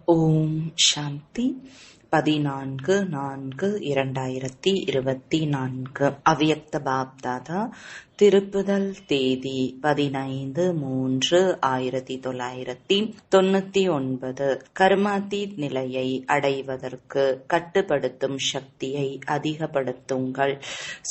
ஓம் சாந்தி. 14/4/2024 அவ்யக்த பாப்தாதா. திருப்புதல் தேதி 15/3/1999. கர்மாத்தீத் நிலையை அடைவதற்கு கட்டுப்படுத்தும் சக்தியை அதிகப்படுத்துங்கள்.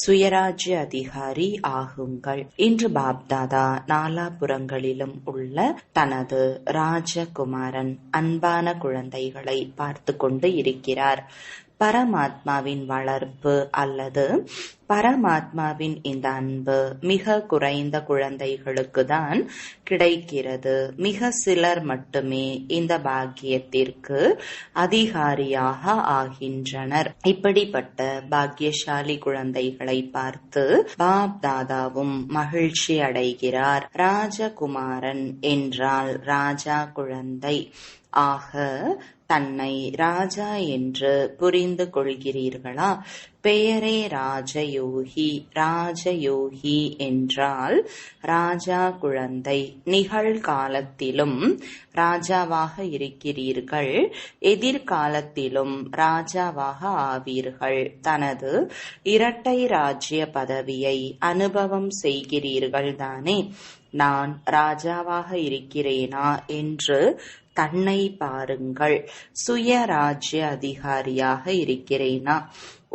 சுயராஜ்ய அதிகாரி ஆகுங்கள். இன்று பாப்தாதா நாலாபுறங்களிலும் உள்ள தனது ராஜகுமாரன் அன்பான குழந்தைகளை பார்த்து கொண்டு இருக்கிறார். பரமாத்மாவின் வளர்ப்பு அல்லது பரமாத்மாவின் இந்த அன்பு மிக குறைந்த குழந்தைகளுக்கு தான் கிடைக்கிறது. மிக சிலர் மட்டுமே இந்த பாக்கியத்திற்கு அதிகாரியாக ஆகின்றனர். இப்படிப்பட்ட பாக்கியசாலி குழந்தைகளை பார்த்து பாப் தாதாவும் மகிழ்ச்சி அடைகிறார். ராஜகுமாரன் என்றால் ராஜா குழந்தை. ஆக தன்னை ராஜா என்று புரிந்து கொள்கிறீர்களா? பெயரே ராஜயோகி. ராஜயோகி என்றால் ராஜா குழந்தை. நிகழ்காலத்திலும் ராஜாவாக இருக்கிறீர்கள், எதிர்காலத்திலும் ராஜாவாக ஆவீர்கள். தனது இரட்டை ராஜ்ய பதவியை அனுபவம் செய்கிறீர்கள் தானே. நான் ராஜாவாக இருக்கிறேனா என்று தன்னை பாருங்கள். சுயராஜ்ய அதிகாரியாக இருக்கிறேனா?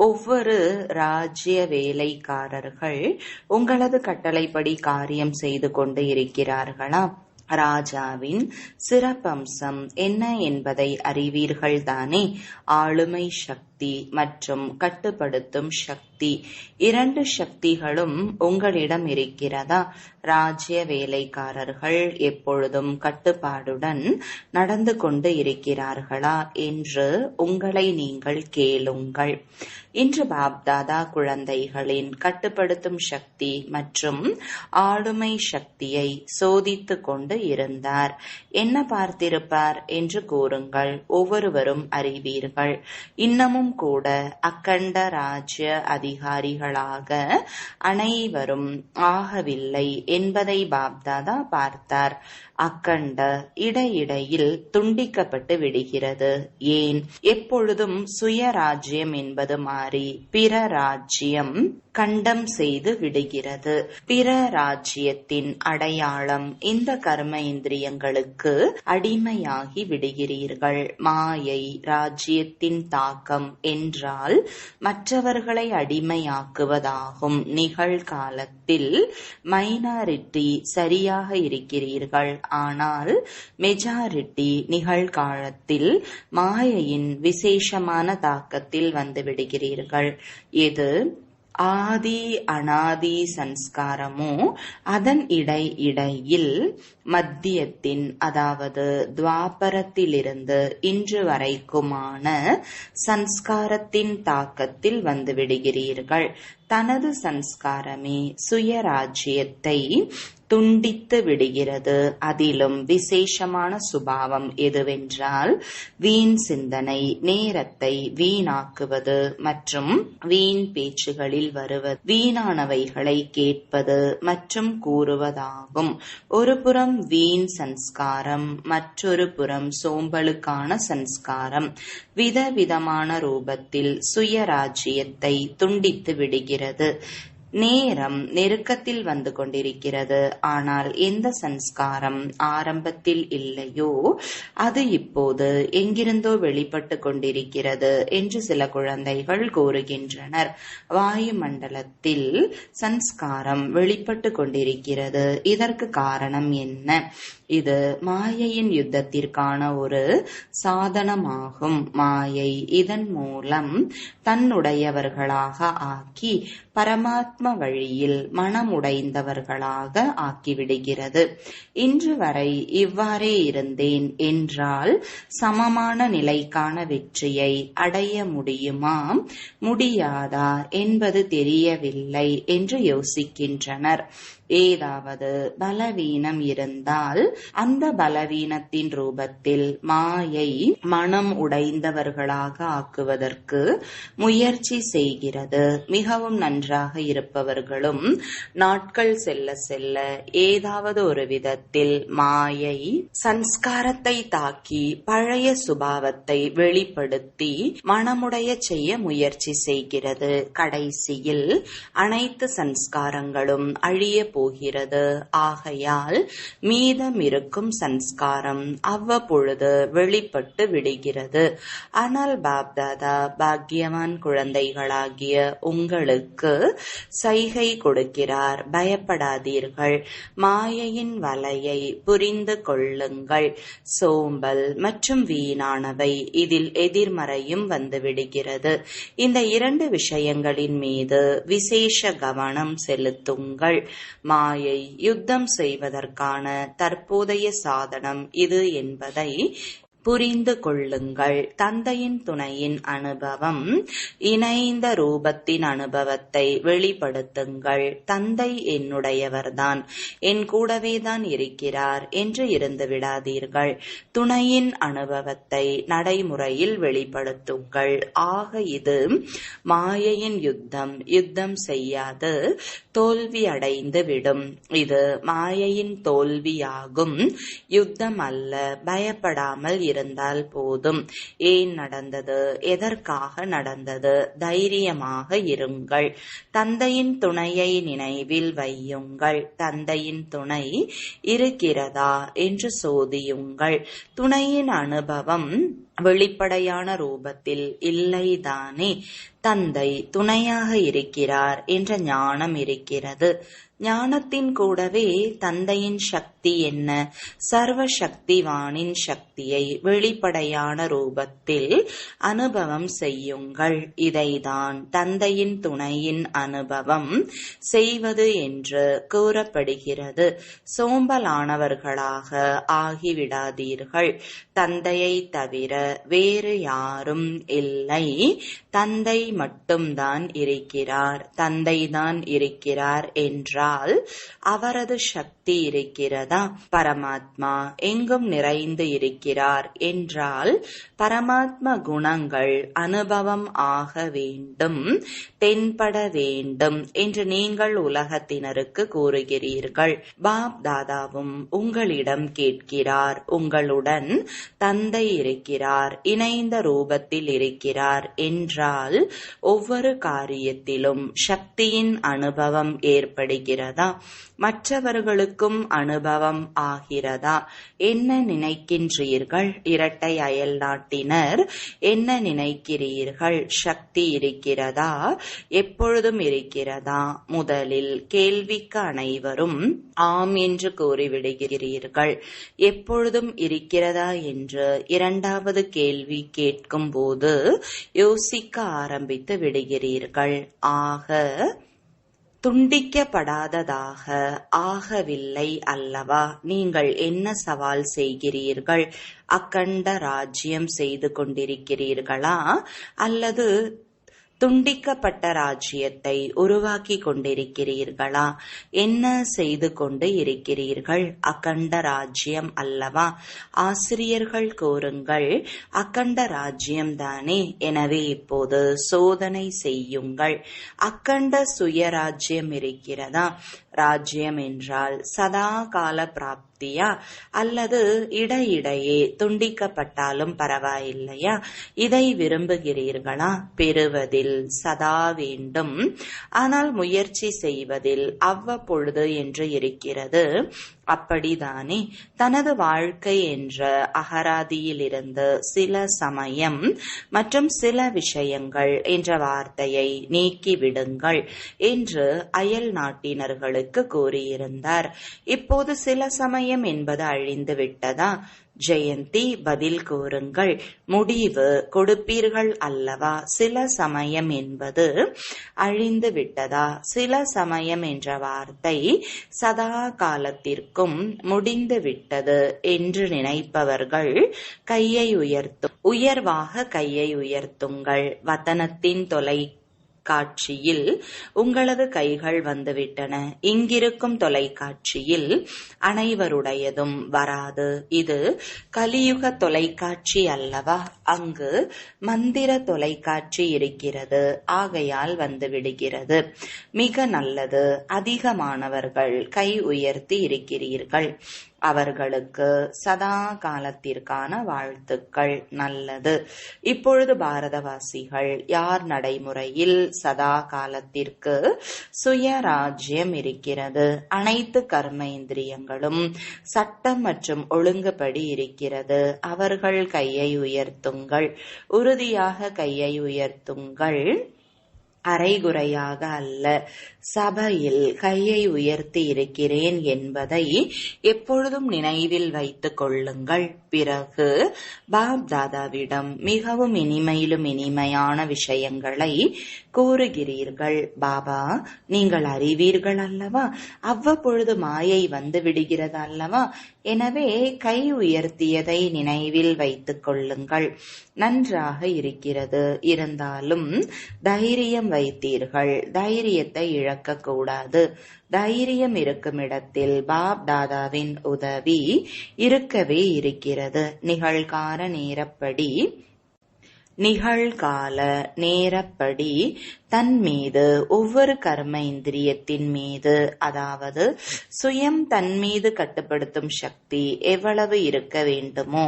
ஒவ்வொரு ராஜ்ய வேலைக்காரர்கள் உங்களது கட்டளைப்படி காரியம் செய்து கொண்டு இருக்கிறார்களா? ராஜாவின் சிறப்பம்சம் என்ன என்பதை அறிவீர்கள் தானே. ஆளுமை சக்தி மற்றும் கட்டுப்படுத்தும் சக்தி, இரண்டு சக்திகளும் உங்களிடம் இருக்கிறதா? ராஜ்ய வேலைக்காரர்கள் எப்பொழுதும் கட்டுப்பாடுடன் நடந்து கொண்டு இருக்கிறார்களா என்று உங்களை நீங்கள் கேளுங்கள். இன்று பாப்தாதா குழந்தைகளின் கட்டுப்படுத்தும் சக்தி மற்றும் ஆளுமை சக்தியை சோதித்து கொண்டு இருந்தார். என்ன பார்த்திருப்பார் என்று கூறுங்கள். ஒவ்வொருவரும் அறிவீர்கள். இன்னமும் கூட அக்கண்ட ராஜ்ய அதிகாரிகளாக அனைவரும் ஆகவில்லை என்பதை பாப்தாதா பார்த்தார். அக்கண்ட இடையிடையில் துண்டிக்கப்பட்டு விடுகிறது. ஏன்? எப்பொழுதும் சுயராஜ்யம் என்பது மாறி பிற ராஜ்யம் கண்டம் செய்து விடுகிறது. பிற ராஜ்யத்தின் அடையாளம் இந்த கர்ம இந்திரியங்களுக்கு அடிமையாகி விடுகிறீர்கள். மாயை ராஜ்யத்தின் தாக்கம் என்றால் மற்றவர்களை அடிமையாக்குவதாகும். நிகழ்காலத்தில் மைனாரிட்டி சரியாக இருக்கிறீர்கள், ஆனால் மெஜாரிட்டி நிகழ்காலத்தில் மாயையின் விசேஷமான தாக்கத்தில் வந்துவிடுகிறீர்கள். எது ஆதி அனாதி சன்ஸ்காரமோ அதன் இடையில் மத்தியத்தின், அதாவது துவாபரத்திலிருந்து இன்று வரைக்குமான சன்ஸ்காரத்தின் தாக்கத்தில் வந்துவிடுகிறீர்கள். தனது சன்ஸ்காரமே சுயராஜ்யத்தை துண்டித்து விடுகிறது. அதிலும் விசேஷமான சுபாவம் எதுவென்றால் வீண் சிந்தனை, நேரத்தை வீணாக்குவது மற்றும் வீண் பேச்சுகளில் வருவது, வீணானவைகளை கேட்பது மற்றும் கூறுவதாகும். ஒரு புறம் வீண் சன்ஸ்காரம், மற்றொரு புறம் சோம்பலுக்கான சன்ஸ்காரம் விதவிதமான ரூபத்தில் சுயராஜ்யத்தை துண்டித்து விடுகிறது. நேரம் நெருக்கத்தில் வந்து கொண்டிருக்கிறது. ஆனால் எந்த சன்ஸ்காரம் ஆரம்பத்தில் இல்லையோ அது இப்போது எங்கிருந்தோ வெளிப்பட்டு கொண்டிருக்கிறது என்று சில குழந்தைகள் கூறுகின்றனர். வாயுமண்டலத்தில் சன்ஸ்காரம் வெளிப்பட்டு கொண்டிருக்கிறது. இதற்கு காரணம் என்ன? இது மாயையின் யுத்தத்திற்கான ஒரு சாதனமாகும். மாயை இதன் மூலம் தன்னுடையவர்களாக ஆக்கி பரமாத்ம வழியில் மனமுடைந்தவர்களாக ஆக்கிவிடுகிறது. இன்று வரை இவ்வாறே இருந்தேன் என்றால் சமமான நிலைக்கான வெற்றியை அடைய முடியுமா முடியாதா என்பது தெரியவில்லை என்று யோசிக்கின்றனர். ஏதாவது பலவீனம் இருந்தால் அந்த பலவீனத்தின் ரூபத்தில் மாயை மனம் உடைந்தவர்களாக ஆக்குவதற்கு முயற்சி செய்கிறது. மிகவும் நன்றாக இருப்பவர்களும் நாட்கள் செல்ல செல்ல ஏதாவது ஒரு விதத்தில் மாயை சன்ஸ்காரத்தை தாக்கி பழைய சுபாவத்தை வெளிப்படுத்தி மனமுடைய செய்ய முயற்சி செய்கிறது. கடைசியில் அனைத்து சன்ஸ்காரங்களும் அழிய போகிறது. ஆகையால் மீதம் இருக்கும் சன்ஸ்காரம் அவ்வப்பொழுது வெளிப்பட்டு விடுகிறது. ஆனால் பாப்தாதா பாக்யவான் குழந்தைகளாகிய உங்களுக்கு சைகை கொடுக்கிறார். பயப்படாதீர்கள், மாயையின் வலையை புரிந்து கொள்ளுங்கள். சோம்பல் மற்றும் வீணானவை இதில் எதிர்மறையும் வந்துவிடுகிறது. இந்த இரண்டு விஷயங்களின் மீது விசேஷ கவனம் செலுத்துங்கள். மாயை யுத்தம் செய்வதற்கான தற்போதைய சாதனம் இது என்பதை புரிந்து கொள்ளுங்கள். தந்தையின் துணையின் அனுபவம், இணைந்த ரூபத்தின் அனுபவத்தை வெளிப்படுத்துங்கள். தந்தை என்னுடையவர்தான், என் கூடவே தான் இருக்கிறார் என்று இருந்து விடாதீர்கள். துணையின் அனுபவத்தை நடைமுறையில் வெளிப்படுத்துங்கள். ஆக இது மாயையின் யுத்தம். யுத்தம் செய்யாது தோல்வி அடைந்து விடும். இது மாயையின் தோல்வியாகும், யுத்தம் அல்ல. பயப்படாமல் இருந்தால் போதும். ஏன் நடந்தது, எதற்காக நடந்தது, தைரியமாக இருங்கள். தந்தையின் துணையை நினைவில் வையுங்கள். தந்தையின் துணை இருக்கிறதா என்று சோதியுங்கள். துணையின் அனுபவம் வெளிப்படையான ரூபத்தில் இல்லைதானே. தந்தை துணையாக இருக்கிறார் என்ற ஞானம் இருக்கிறது. ஞானத்தின் கூடவே தந்தையின் சக்தி என்ன, சர்வ சக்திவானின் சக்தியை வெளிப்படையான ரூபத்தில் அனுபவம் செய்யுங்கள். இதைதான் தந்தையின் துணையின் அனுபவம் செய்வது என்று கூறப்படுகிறது. சோம்பலானவர்களாக ஆகிவிடாதீர்கள். தந்தையை தவிர வேறு யாரும் இல்லை. தந்தை மட்டும்தான் இருக்கிறார். தந்தைதான் இருக்கிறார் என்றால் அவரது சக்தி இருக்கிறதா? பரமாத்மா எங்கும் நிறைந்து இருக்கிறார் என்றால் பரமாத்மா குணங்கள் அனுபவம் ஆக வேண்டும், தென்பட வேண்டும் என்று நீங்கள் உலகத்தினருக்கு கூறுகிறீர்கள். பாப் தாதாவும் உங்களிடம் கேட்கிறார். உங்களுடன் தந்தை இருக்கிறார், இணைந்த ரூபத்தில் இருக்கிறார் என்றால் ஒவ்வொரு காரியத்திலும் சக்தியின் அனுபவம் ஏற்படுகிறதா? மற்றவர்களுக்கும் அனுபவம் ஆகிறதா? என்ன நினைக்கின்றீர்கள்? இரட்டை அயல் நாட்டினர் என்ன நினைக்கிறீர்கள்? சக்தி இருக்கிறதா? எப்பொழுதும் இருக்கிறதா? முதலில் கேள்விக்கு அனைவரும் ஆம் என்று கூறிவிடுகிறீர்கள். எப்பொழுதும் இருக்கிறதா என்று இரண்டாவது கேள்வி கேட்கும் போது யோசிக்க ஆரம்பித்து விடுகிறீர்கள். ஆக துண்டிக்கப்படாததாக ஆகவில்லை அல்லவா? நீங்கள் என்ன சவால் செய்கிறீர்கள்? அக்கண்ட ராஜ்யம் செய்து கொண்டிருக்கிறீர்களா அல்லது துண்டிக்கப்பட்ட ராஜ்யத்தை உருவாக்கி கொண்டிருக்கிறீர்களா? என்ன செய்து கொண்டு இருக்கிறீர்கள்? அக்கண்ட ராஜ்யம் அல்லவா? ஆசிரியர்கள் கூறுங்கள், அக்கண்ட ராஜ்யம் தானே. எனவே இப்போது சோதனை செய்யுங்கள். அக்கண்ட சுயராஜ்யம் இருக்கிறதா? ராஜ்யம் என்றால் சதா கால பிராப்தியா அல்லது இடையிடையே துண்டிக்கப்பட்டாலும் பரவாயில்லையா? இதை விரும்புகிறீர்களா? பெறுவதில் சதா வேண்டும், ஆனால் முயற்சி செய்வதில் அவ்வப்பொழுது என்று இருக்கிறது. அப்படிதானே? தனது வாழ்க்கை என்ற அகராதியிலிருந்து சில சமயம் மற்றும் சில விஷயங்கள் என்ற வார்த்தையை நீக்கிவிடுங்கள் என்று அயல் நாட்டினர்களுக்கு கூறியிருந்தார். இப்போது சில சமயம் என்பது அழிந்து விட்டதா? ஜெயந்தி, பதில் கூறுங்கள். முடிவு கொடுப்பீர்கள் அல்லவா? சில சமயம் என்பது அழிந்து விட்டதா? சில சமயம் என்ற வார்த்தை சதா காலத்திற்கும் முடிந்து விட்டது என்று நினைப்பவர்கள் கையை உயர்வாக கையை உயர்த்துங்கள். வதனத்தின் காட்சியில் உங்களது கைகள் வந்துவிட்டன. இங்கிருக்கும் தொலைக்காட்சியில் அனைவருடையதும் வராது. இது கலியுக தொலைக்காட்சி அல்லவா? அங்கு மந்திர தொலைக்காட்சி இருக்கிறது. ஆகையால் வந்துவிடுகிறது. மிக நல்லது. அதிகமானவர்கள் கை உயர்த்தி இருக்கிறீர்கள். அவர்களுக்கு சதா காலத்திற்கான வாழ்த்துக்கள். நல்லது. இப்பொழுது பாரதவாசிகள் யார் நடைமுறையில் சதா காலத்திற்கு சுயராஜ்யம் இருக்கிறது. அனைத்து கர்மேந்திரியங்களும் சட்டம் மற்றும் ஒழுங்குபடி இருக்கிறது. அவர்கள் கையை உயர்த்துங்கள். உறுதியாக கையை உயர்த்துங்கள். அரைகுறையாக அல்ல. சபையில் கையை உயர்த்தி இருக்கிறேன் என்பதை எப்பொழுதும் நினைவில் வைத்துக் கொள்ளுங்கள். பிறகு பாப் தாதாவிடம் மிகவும் இனிமையிலும் இனிமையான விஷயங்களை கூறுகிறீர்கள். பாபா, நீங்கள் அறிவீர்கள் அல்லவா? அவ்வப்பொழுது மாயை வந்து விடுகிறது அல்லவா? எனவே கை உயர்த்தியதை நினைவில் வைத்துக் கொள்ளுங்கள். நன்றாக இருக்கிறது. இருந்தாலும் தைரியம் வைத்தீர்கள். தைரியத்தை இழக்கக்கூடாது. தைரியம் இருக்கும் இடத்தில் பாப் தாதாவின் உதவி இருக்கவே இருக்கிறது. நிகழ்கால நேரப்படி தன் மீது ஒவ்வொரு கர்ம இந்திரியத்தின் மீது, அதாவது சுயம் தன் மீது கட்டுப்படுத்தும் சக்தி எவ்வளவு இருக்க வேண்டுமோ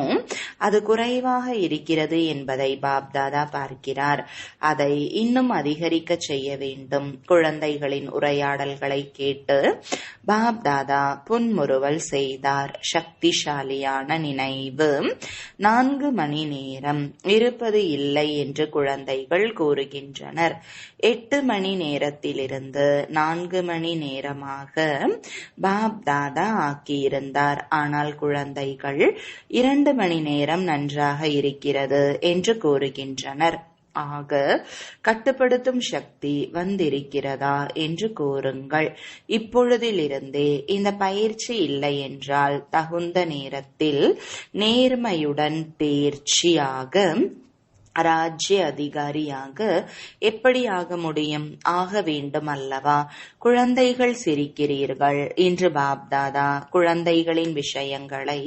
அது குறைவாக இருக்கிறது என்பதை பாப்தாதா பார்க்கிறார். அதை இன்னும் அதிகரிக்க செய்ய வேண்டும். குழந்தைகளின் உரையாடல்களை கேட்டு பாப்தாதா புன்முறுவல் செய்தார். சக்திசாலியான நினைவு 4 மணி நேரம் இருப்பது இல்லை என்று குழந்தைகள் கூறுகின்றனர். 8 மணி நேரத்திலிருந்து 4 மணி நேரமாக பாப்தாதா ஆக்கியிருந்தார். ஆனால் குழந்தைகள் 2 மணி நேரம் நன்றாக இருக்கிறது என்று கூறுகின்றனர். ஆக கட்டுப்படுத்தும் சக்தி வந்திருக்கிறதா என்று கூறுங்கள். இப்பொழுதிலிருந்தே இந்த பயிற்சி இல்லை என்றால் தகுந்த நேரத்தில் நேர்மையுடன் தேர்ச்சியாக ராஜ்ய அதிகாரியாக எப்படி ஆக முடியும்? ஆக வேண்டும் அல்லவா? குழந்தைகள் சிரிக்கிறீர்கள். இன்று பாப்தாதா குழந்தைகளின் விஷயங்களை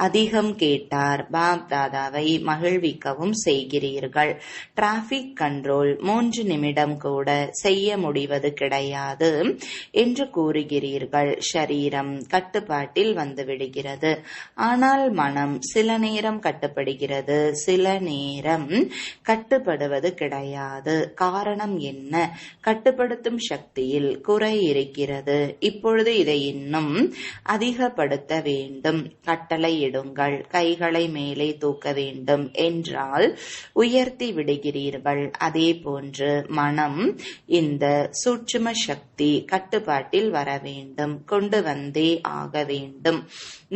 அதிகம் கேட்டார். பாப்தாதாவை மகிழ்விக்கவும் செய்கிறீர்கள். டிராபிக் கண்ட்ரோல் 3 நிமிடம் கூட செய்ய முடிவது கிடையாது என்று கூறுகிறீர்கள். சரீரம் கட்டுப்பாட்டில் வந்துவிடுகிறது. ஆனால் மனம் சில நேரம் கட்டுப்படுகிறது, சில நேரம் கட்டுப்படுவது கிடையாது. காரணம் என்ன? கட்டுப்படுத்தும் சக்தியில் குறை இருக்கிறது. இப்பொழுது இதை இன்னும் அதிகப்படுத்த வேண்டும். கட்டளை இடுங்கள். கைகளை மேலே தூக்க வேண்டும் என்றால் உயர்த்தி விடுகிறீர்கள். அதே போன்று மனம் இந்த சூட்சும சக்தி கட்டுப்பாட்டில் வர வேண்டும். கொண்டு வந்தே ஆக வேண்டும்.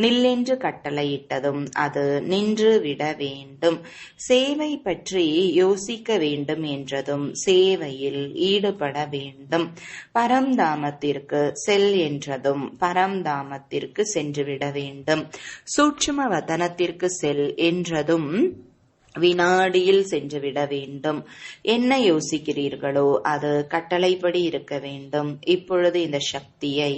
நில்லென்று கட்டளையிட்டதும் அது நின்று விட வேண்டும். சேவை பற்றி யோசிக்க வேண்டும் என்றதும் சேவையில் ஈடுபட வேண்டும். பரம்தாமத்திற்கு செல் என்றதும் பரம்தாமத்திற்கு சென்றுவிட வேண்டும். சூட்சும வதனத்திற்கு செல் என்றதும் வினாடியில் சென்றுவிட வேண்டும். என்ன யோசிக்கிறீர்களோ அது கட்டளைப்படி இருக்க வேண்டும். இப்பொழுது இந்த சக்தியை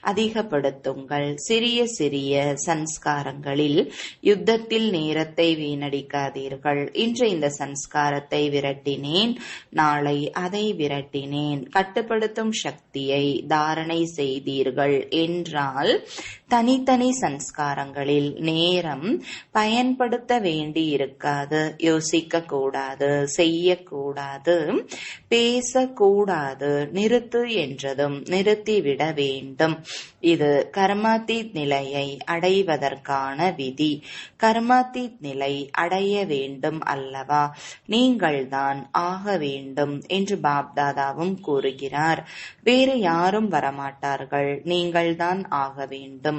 அதிகப்படுத்துங்கள். சிறிய சிறிய சன்ஸ்காரங்களில் யுத்தத்தில் நேரத்தை வீணடிக்காதீர்கள். இன்று இந்த சன்ஸ்காரத்தை விரட்டினேன், நாளை அதை விரட்டினேன். கட்டுப்படுத்தும் சக்தியை தாரணை செய்தீர்கள் என்றால் தனித்தனி சன்ஸ்காரங்களில் நேரம் பயன்படுத்த வேண்டி இருக்காது. யோசிக்க கூடாது, செய்யக்கூடாது, பேசக்கூடாது. நிறுத்து என்றதும் நிறுத்திவிட வேண்டும். இது கர்மாத்தீத் நிலையை அடைவதற்கான விதி. கர்மாத்தீத் நிலை அடைய வேண்டும் அல்லவா? நீங்கள்தான் ஆக வேண்டும் என்று பாப்தாதாவும் கூறுகிறார். வேறு யாரும் வரமாட்டார்கள். நீங்கள்தான் ஆக வேண்டும்.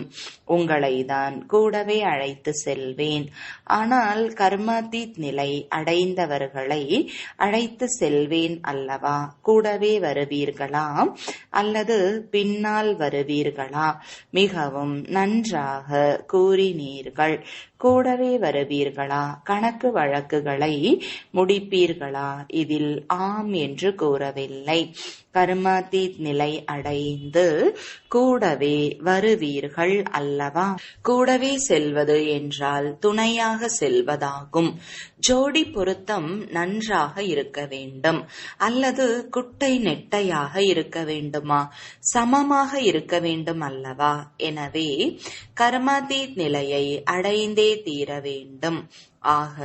உங்களை தான் கூடவே அழைத்து செல்வேன். ஆனால் கர்மாத்தீத் நிலை அடைந்தவர்களை அழைத்து செல்வேன் அல்லவா? கூடவே வருவீர்களா அல்லது பின்னால் வருவீர்களா? வருவீர்களா? மிகவும் நன்றாக கூறினீர்கள். கூடவே வருவீர்களா? கணக்கு வழக்குகளை முடிப்பீர்களா? இதில் ஆம் என்று கூறவில்லை. கர்மாதீத் நிலை அடைந்து கூடவே வருவீர்கள் அல்லவா? கூடவே செல்வது என்றால் துணையாக செல்வதாகும். ஜோடி பொருத்தம் நன்றாக இருக்க வேண்டும் அல்லது குட்டை நெட்டையாக இருக்க வேண்டுமா? சமமாக இருக்க வேண்டும் அல்லவா? எனவே கர்மாதீத் நிலையை அடைந்தே தீர வேண்டும். ஆக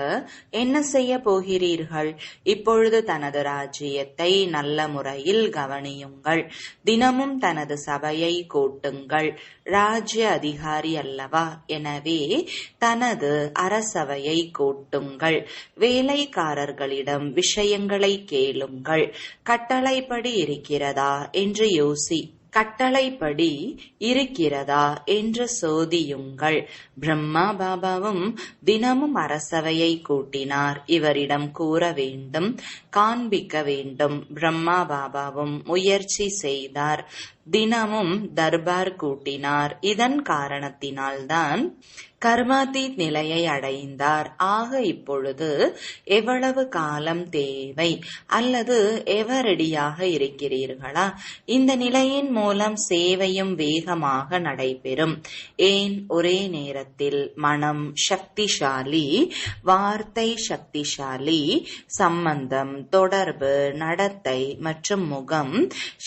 என்ன செய்ய போகிறீர்கள்? இப்பொழுது தனது ராஜ்யத்தை நல்ல முறையில் கவனியுங்கள். தினமும் தனது சபையை கூட்டுங்கள். ராஜ்ய அதிகாரி அல்லவா? எனவே தனது அரசவையை கூட்டுங்கள். வேலைக்காரர்களிடம் விஷயங்களை கேளுங்கள். கட்டளைப்படி இருக்கிறதா என்று கட்டளைப்படி இருக்கிறதா என்று சோதியுங்கள். பிரம்மா பாபாவும் தினமும் அரசவையை கூட்டினார். இவரிடம் கூற வேண்டும், காண்பிக்க வேண்டும். பிரம்மா பாபாவும் முயற்சி செய்தார். தினமும் தர்பார் கூட்டினார். இதன் காரணத்தினால்தான் கர்மாதீத் நிலையை அடைந்தார். ஆக இப்பொழுது எவ்வளவு காலம் தேவை அல்லது எவரடியாக இருக்கிறீர்களா? இந்த நிலையின் மூலம் சேவையும் வேகமாக நடைபெறும். ஏன் ஒரே நேரத்தில் மனம் சக்திசாலி, வார்த்தை சக்திசாலி, சம்பந்தம், தொடர்பு, நடத்தை மற்றும் முகம்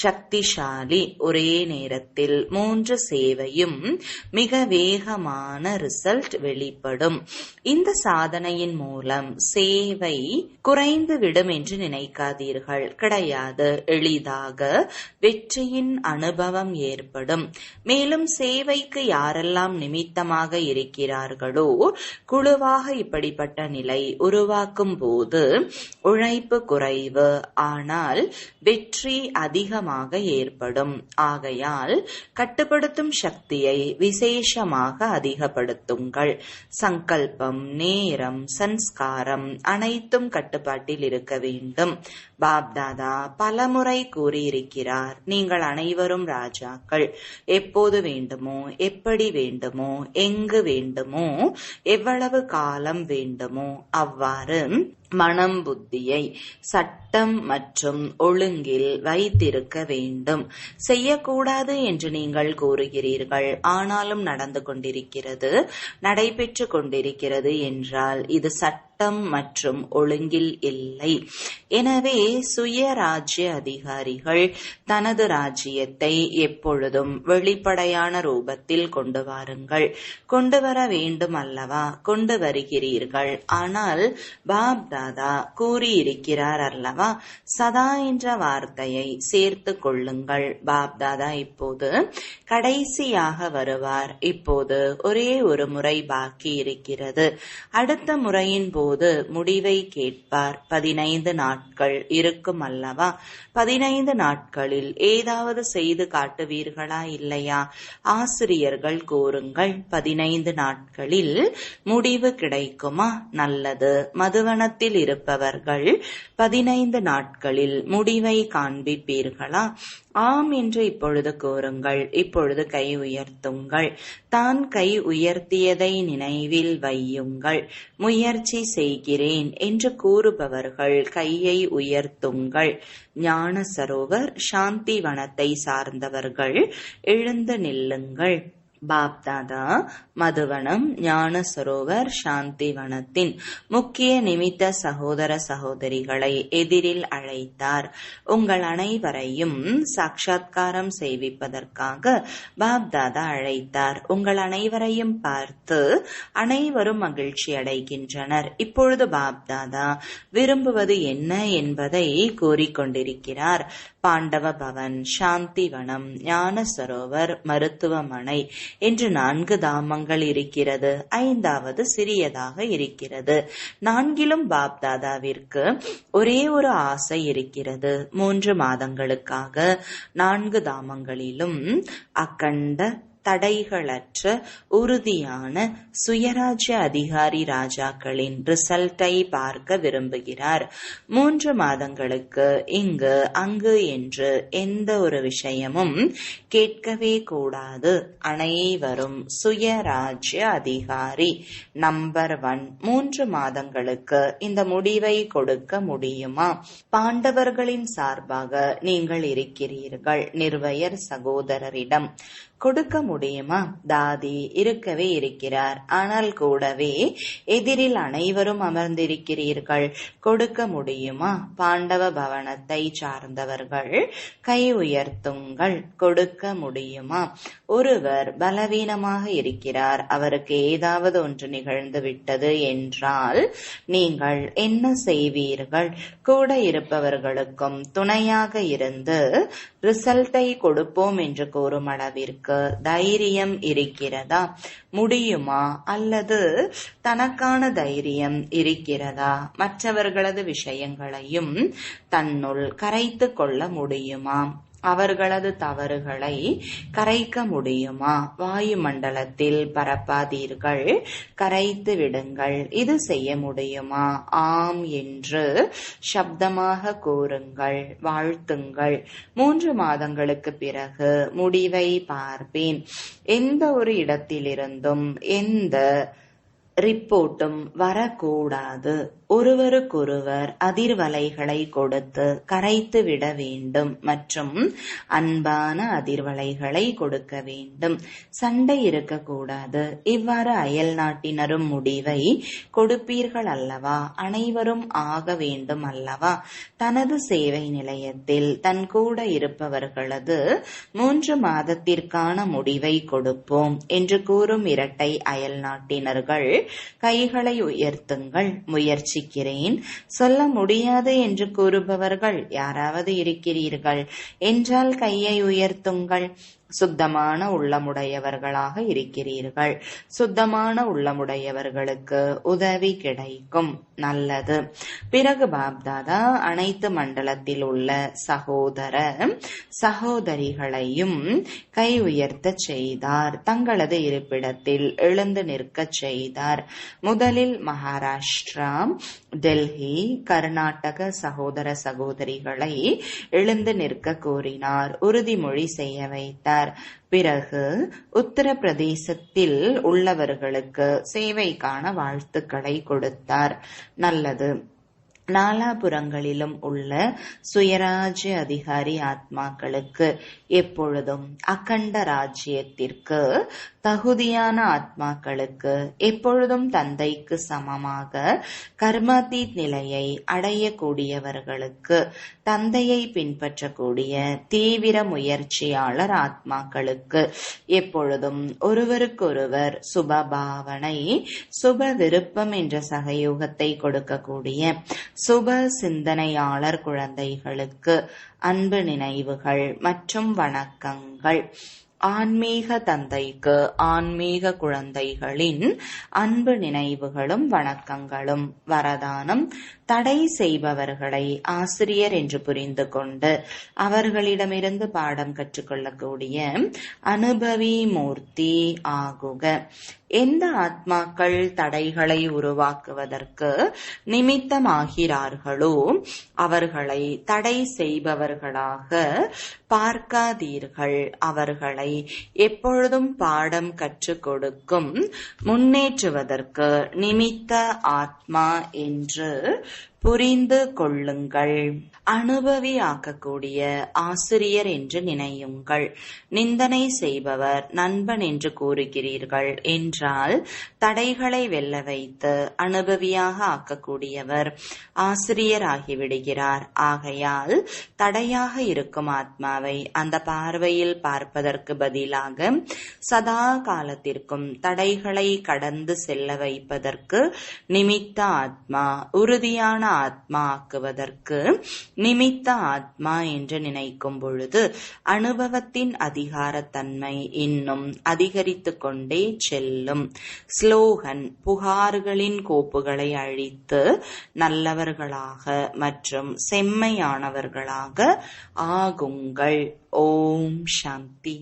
சக்திசாலி. ஒரே நேரத்தில் 3 சேவையும் மிக வேகமான ரிசல்ட் வெளிப்படும். இந்த சாதனையின் மூலம் சேவை குறைந்துவிடும் என்று நினைக்காதீர்கள். கிடையாது. எளிதாக வெற்றியின் அனுபவம் ஏற்படும். மேலும் சேவைக்கு யாரெல்லாம் நிமித்தமாக இருக்கிறார்களோ குழுவாக இப்படிப்பட்ட நிலை உருவாக்கும் போது உழைப்பு குறைவு, ஆனால் வெற்றி அதிகமாக ஏற்படும். ஆகையால் கட்டுப்படுத்தும் சக்தியை விசேஷமாக அதிகப்படுத்துங்கள். சங்கல்பம், நேரம், சன்ஸ்காரம் அனைத்தும் கட்டுப்பாட்டில் இருக்க வேண்டும். பாப்தாதா பலமுறை கூறியிருக்கிறார், நீங்கள் அனைவரும் ராஜாக்கள். எப்போது வேண்டுமோ, எப்படி வேண்டுமோ, எங்கு வேண்டுமோ, எவ்வளவு காலம் வேண்டுமோ அவ்வாறு மனம் புத்தியை சட்டம் மற்றும் ஒழுங்கில் வைத்திருக்க வேண்டும். செய்யக்கூடாது என்று நீங்கள் கூறுகிறீர்கள், ஆனாலும் நடந்து கொண்டிருக்கிறது, நடைபெற்று கொண்டிருக்கிறது என்றால் இது சட்டம் மற்றும் ஒழுங்கில் இல்லை. எனவே சுய ராஜ்ய அதிகாரிகள் தனது ராஜ்யத்தை எப்பொழுதும் வெளிப்படையான ரூபத்தில் கொண்டு வாருங்கள். கொண்டு வர வேண்டும் அல்லவா? கொண்டு வருகிறீர்கள். ஆனால் பாப்தாதா கூறியிருக்கிறார் அல்லவா, சதா என்ற வார்த்தையை சேர்த்து கொள்ளுங்கள். பாப்தாதா இப்போது கடைசியாக வருவார். இப்போது ஒரே ஒரு முறை பாக்கி இருக்கிறது. அடுத்த முறையின் போது முடிவை கேட்பார். 15 நாட்கள் இருக்கும் அல்லவா? 15 நாட்களில் ஏதாவது செய்து காட்டுவீர்களா இல்லையா? ஆசிரியர்கள் கூறுங்கள், 15 நாட்களில் முடிவு கிடைக்குமா? நல்லது. மதுவனத்தில் இருப்பவர்கள் 15 நாட்களில் முடிவை காண்பிப்பீர்களா? ஆம் என்று இப்பொழுது கூறுங்கள். இப்பொழுது கை உயர்த்துங்கள். தான் கை உயர்த்தியதை நினைவில் வையுங்கள். முயற்சி செய்கிறேன் என்று கூறுபவர்கள் கையை உயர்த்துங்கள். ஞான சரோவர் சாந்தி வனத்தை சார்ந்தவர்கள் எழுந்து நில்லுங்கள். பாப்தாதா மதுவனம், ஞான சரோவர், சாந்தி வனத்தின் முக்கிய நிமித்த சகோதர சகோதரிகளை எதிரில் அழைத்தார். உங்கள் அனைவரையும் சாட்சாத்காரம் செய்விப்பதற்காக பாப்தாதா அழைத்தார். உங்கள் அனைவரையும் பார்த்து அனைவரும் மகிழ்ச்சி அடைகின்றனர். இப்பொழுது பாப்தாதா விரும்புவது என்ன என்பதை கூறிக்கொண்டிருக்கிறார். பாண்டவ பவன், சாந்தி வனம், ஞான சரோவர், மருத்துவமனை என்று 4 தாமங்கள் இருக்கிறது. 5வது சிறியதாக இருக்கிறது. 4லும் பாப்தாதாவிற்கு ஒரே ஒரு ஆசை இருக்கிறது. 3 மாதங்களுக்காக 4 தாமங்களிலும் அகண்ட தடைகளற்ற உறுதியான சுயராஜ்ய அதிகாரி ராஜாக்களின் ரிசல்ட்டை பார்க்க விரும்புகிறார். 3 மாதங்களுக்கு இங்கு அங்கு என்று எந்த ஒரு விஷயமும் கேட்கவே கூடாது. அனைவரும் சுயராஜ்ய அதிகாரி. நம்பர் 1. 3 மாதங்களுக்கு இந்த முடிவை கொடுக்க முடியுமா? பாண்டவர்களின் சார்பாக நீங்கள் இருக்கிறீர்கள். நிர்வயர் சகோதரரிடம் கொடுக்க முடியுமா? தாதி இருக்கவே இருக்கிறார். ஆனால் கூடவே எதிரில் அனைவரும் அமர்ந்திருக்கிறீர்கள். கொடுக்க முடியுமா? பாண்டவ பவனத்தை சார்ந்தவர்கள் கை உயர்த்துங்கள். கொடுக்க முடியுமா? ஒருவர் பலவீனமாக இருக்கிறார். அவருக்கு ஏதாவது ஒன்று நிகழ்ந்து விட்டது என்றால் நீங்கள் என்ன செய்வீர்கள்? கூட இருப்பவர்களுக்கும் துணையாக இருந்து ரிசல்ட்டை கொடுப்போம் என்று கூறும் அளவிற்கு தைரியம் இருக்கிறதா? முடியுமா? அல்லது தனக்கான தைரியம் இருக்கிறதா? மற்றவர்களது விஷயங்களையும் தன்னுள் கரைத்து கொள்ள முடியுமா? அவர்களது தவறுகளை கரைக்க முடியுமா? வாயுமண்டலத்தில் பரப்பாதீர்கள், கரைத்து விடுங்கள். இது செய்ய முடியுமா? ஆம் என்று சப்தமாக கூறுங்கள், வாழ்த்துங்கள். 3 மாதங்களுக்கு பிறகு முடிவை பார்ப்பேன். எந்த ஒரு இடத்திலிருந்தும் எந்த ரிப்போர்ட்டும் வரக்கூடாது. ஒருவருக்கொருவர் அதிர்வலைகளை கொடுத்து கரைத்து விட வேண்டும் மற்றும் அன்பான அதிர்வலைகளை கொடுக்க வேண்டும். சண்டை இருக்கக்கூடாது. இவ்வாறு அயல் நாட்டினரும் முடிவை கொடுப்பீர்கள் அல்லவா? அனைவரும் ஆக வேண்டும் அல்லவா? தனது சேவை நிலையத்தில் தன் கூட இருப்பவர்களது 3 மாதத்திற்கான முடிவை கொடுப்போம் என்று கூறும் இரட்டை அயல் நாட்டினர்கள் கைகளை உயர்த்துங்கள். முயற்சிக்கிறேன். சொல்ல முடியாது என்று கூறுபவர்கள் யாராவது இருக்கிறீர்கள் என்றால் கையை உயர்த்துங்கள். சுத்தமான உள்ளமுடையவர்களாக இருக்கிறீர்கள். சுத்தமான உள்ளமுடையவர்களுக்கு உதவி கிடைக்கும். நல்லது. பிறகு பாப்தாதா அனைத்து மண்டலத்தில் உள்ள சகோதர சகோதரிகளையும் கை உயர்த்த செய்தார். தங்களது இருப்பிடத்தில் எழுந்து நிற்க செய்தார். முதலில் மகாராஷ்டிரா, டெல்லி, கர்நாடக சகோதர சகோதரிகளை எழுந்து நிற்க கூறினார். உறுதிமொழி செய்ய வைத்தார். பிறகு உத்தரப்பிரதேசத்தில் உள்ளவர்களுக்கு சேவைக்கான வாழ்த்துக்களை கொடுத்தார். நல்லது. நாலாபுரங்களிலும் உள்ள சுயராஜ்ய அதிகாரி ஆத்மாக்களுக்கு எப்பொழுதும் அகண்ட ராஜ்யத்திற்கு தகுதியான ஆத்மாக்களுக்கு எப்பொழுதும் தந்தைக்கு சமமாக கர்மாதீத் நிலையை அடையக்கூடியவர்களுக்கு தந்தையை பின்பற்றக்கூடிய தீவிர முயற்சியாளர் ஆத்மாக்களுக்கு எப்பொழுதும் ஒருவருக்கொருவர் சுபபாவனை, சுப விருப்பம் என்ற சகயோகத்தை கொடுக்கக்கூடிய சுப சிந்தனையாளர் குழந்தைகளுக்கு அன்பு நினைவுகள் மற்றும் வணக்கங்கள். ஆன்மீக தந்தைக்கு ஆன்மீக குழந்தைகளின் அன்பு நினைவுகளும் வணக்கங்களும். வரதானம்: தடை செய்பவர்களை ஆசிரியர் என்று புரிந்து கொண்டு அவர்களிடமிருந்து பாடம் கற்றுக்கொள்ளக்கூடிய அனுபவி மூர்த்தி ஆகுக. எந்த ஆத்மாக்கள் தடைகளை உருவாக்குவதற்கு நிமித்தமாகிறார்களோ அவர்களை தடை செய்பவர்களாக பார்க்காதீர்கள். அவர்களை எப்பொழுதும் பாடம் கற்றுக் கொடுக்கும் முன்னேற்றுவதற்கு நிமித்த ஆத்மா என்று புரிந்து கொள்ளுங்கள். அனுபவி ஆக்கக்கூடிய ஆசிரியர் என்று நினையுங்கள். நிந்தனை செய்பவர் நண்பன் என்று கூறுகிறீர்கள் என்றால் தடைகளை வெல்ல வைத்து அனுபவியாக ஆக்கக்கூடியவர் ஆசிரியர் ஆகிவிடுகிறார். ஆகையால் தடையாக இருக்கும் ஆத்மாவை அந்த பார்வையில் பார்ப்பதற்கு பதிலாக சதா காலத்திற்கும் தடைகளை கடந்து செல்ல வைப்பதற்கு நிமித்த ஆத்மா, உறுதியான ஆத்மா ஆக்குவதற்கு நிமித்த ஆத்மா என்று நினைக்கும் பொழுது அனுபவத்தின் அதிகாரத்தன்மை இன்னும் அதிகரித்து கொண்டே செல்லும். ஸ்லோகன்: புகார்களின் கோப்புகளை அழித்து நல்லவர்களாக மற்றும் செம்மையானவர்களாக ஆகுங்கள். ஓம் சாந்தி.